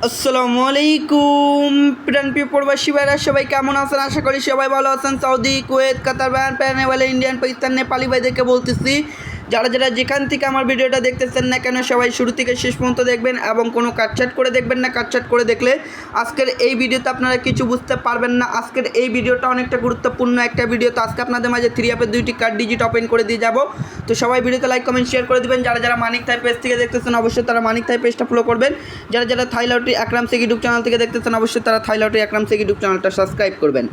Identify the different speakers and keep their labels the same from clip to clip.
Speaker 1: আসসালামু আলাইকুম প্রিয় প্রবাসী ভাইরা, সবাই কেমন আছেন? আশা করি সবাই ভালো আছেন। সৌদি, কুয়েত, কাতার, বায়ান, প্যানেওয়ালা, ইন্ডিয়ান, পাকিস্তান, নেপালি ভাইদেরকে বলতেছি, যারা যেখান থেকে আমার ভিডিওটা দেখতেছেন না কেন, সবাই শুরু থেকে শেষ পর্যন্ত দেখবেন এবং কোনো কাটছাট করে দেখবেন না। কাটছাট করে দেখলে আজকের এই ভিডিওতে আপনারা কিছু বুঝতে পারবেন না। আজকের এই ভিডিওটা অনেকটা গুরুত্বপূর্ণ একটা ভিডিও। তো আজকে আপনাদের মাঝে 3 অ্যাপের 2টি কার্ড ডিজিট ওপেন করে দিয়ে যাব। তো সবাই ভিডিওতে লাইক, কমেন্ট, শেয়ার করে দিবেন। যারা মানিক থাই পেজ থেকে দেখতেছেন অবশ্যই তারা মানিক থাই পেজটা ফলো করবেন। যারা থাই লটারি আকরাম শেখ ইউটিউব চ্যানেল থেকে দেখতেছেন অবশ্যই তারা থাই লটারি আকরাম শেখ ইউটিউব চ্যানেলটা সাবস্ক্রাইব করবেন।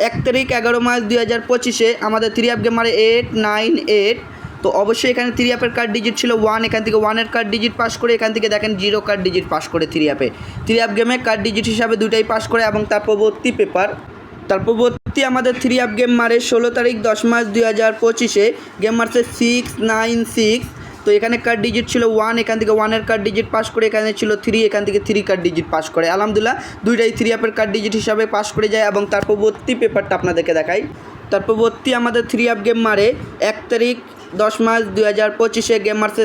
Speaker 1: 1 তারিখ 11 মার্চ 2025 আমাদের 3 অ্যাপ গেম মারে 898। তো অবশ্যই এখানে 3 অ্যাপের কার্ড ডিজিট ছিল 1। এখান থেকে 1-এর কার্ড ডিজিট পাস করে, এখান থেকে দেখেন 0 কার্ড ডিজিট পাস করে 3 অ্যাপে। 3 অ্যাপ গেমে কার্ড ডিজিট হিসাবে দুটাই পাস করে এবং তার পরবর্তী পেপার। তার পরবর্তী আমাদের 3 অ্যাপ গেম মারে 16 তারিখ 10 মার্চ 2025 গেম মারছে 696। তো এখানে কার্ড ডিজিট ছিল 1। এখান থেকে 1-এর কার্ড ডিজিট পাস করে, এখানে ছিল 3। এখান থেকে 3 কার্ড ডিজিট পাস করে। আলহামদুলিল্লাহ দুইটাই 3 অ্যাপের কার্ড ডিজিট হিসাবে পাস করে যায় এবং তার পরবর্তী পেপারটা আপনাদেরকে দেখাই। তার পরবর্তী আমাদের 3 অ্যাপ গেম মারে 1 তারিখ 10 মার্চ 2025 গেম মারছে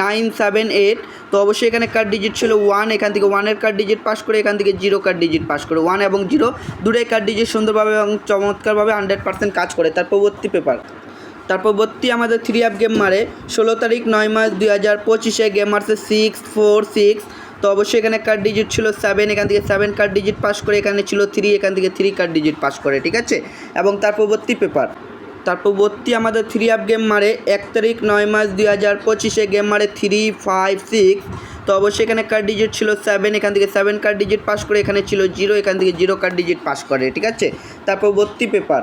Speaker 1: 978। তো অবশ্যই এখানে কার্ড ডিজিট ছিল 1। এখান থেকে 1-এর কার্ড ডিজিট পাস করে, এখান থেকে 0 কার্ড ডিজিট পাস করে। 1 এবং 0 দুটোই কার্ড ডিজিট সুন্দরভাবে এবং চমৎকারভাবে 100% কাজ করে। তার পরবর্তী পেপার। তার পরবর্তী আমাদের 3 অ্যাপ গেম মারে 16 তারিখ 9 মার্চ 2025 গেম মারছে 646। তো অবশ্যই এখানে কার্ড ডিজিট ছিল 7। এখান থেকে 7 কার্ড ডিজিট পাস করে, এখানে ছিল 3। এখান থেকে 3 কার্ড ডিজিট পাস করে, ঠিক আছে। এবং তার পরবর্তী পেপার। তার পরবর্তী আমাদের 3 অ্যাপ গেম মারে 1 তারিখ 9 মার্চ 2025 গেম মারে 356। তো অবশ্যই এখানে কার্ড ডিজিট ছিল 7। এখান থেকে 7 কার্ড ডিজিট পাস করে, এখানে ছিল 0। এখান থেকে 0 কার্ড ডিজিট পাস করে, ঠিক আছে। তার পরবর্তী পেপার।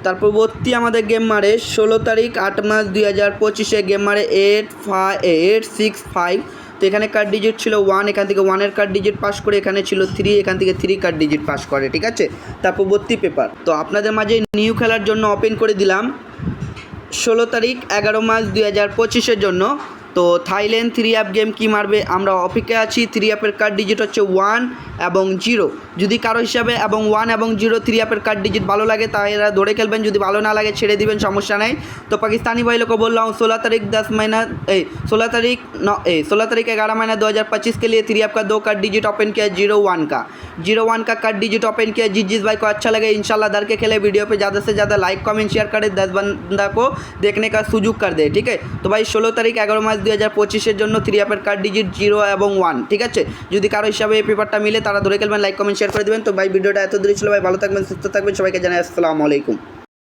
Speaker 1: তার পরবর্তী আমাদের গেম মারে 16 তারিখ 8 মার্চ 2025 গেম মারে 865। তো এখানে কার্ড ডিজিট ছিল 1। এখান থেকে 1-এর কার্ড ডিজিট পাস করে, এখানে ছিল 3। এখান থেকে 3 কার্ড ডিজিট পাস করে, ঠিক আছে। তার পরবর্তী পেপার। তো আপনাদের মাঝে নিউ খেলার জন্য ওপেন করে দিলাম 16 তারিখ 11 মার্চ 2025 জন্য। তো থাইল্যান্ড 3 অ্যাপ গেম কি মারবে আমরা অপেক্ষায় আছি। 3 অ্যাপের কার্ড ডিজিট হচ্ছে 1 এবং 0। যদি কারো হিসাবে এবং 1 এবং 0 3 অ্যাপের কার্ড ডিজিট ভালো লাগে তাই এরা ধরে খেলবেন, যদি ভালো না লাগে ছেড়ে দিবেন, সমস্যা নেই। তো পাকিস্তানি ভাই लोगों को बोल रहा हूँ 16 तारीख 10 महीना 16 तारीख 11 महीना 2025 के लिए 3 ऐप का 2 कार्ड डिजिट ओपन किया 01 का 01 का कार्ड डिजिट ओपन किया। जिस भाई को अच्छा लगे इंशाल्लाह डर के खेले, वीडियो पे ज़्यादा से ज़्यादा लाइक कमेंट शेयर करे, 10 बंदा को देखने का सुযোগ कर दे, ठीक है। तो भाई 16 तारीख 11 मार्च 2025 জন্য 3 অ্যাপের কার্ড ডিজিট 0 এবং 1, ঠিক আছে। যদি কারো হিসাবে এই পেপারটা মিলে তারা ধরে খেলবেন, লাইক কমেন্ট শেয়ার করে দেবেন। তো ভাই ভিডিওটা এত দূরে ছিল ভাই, ভালো থাকবেন, সুস্থ থাকবেন, সবাইকে জানাই আসসালামু আলাইকুম।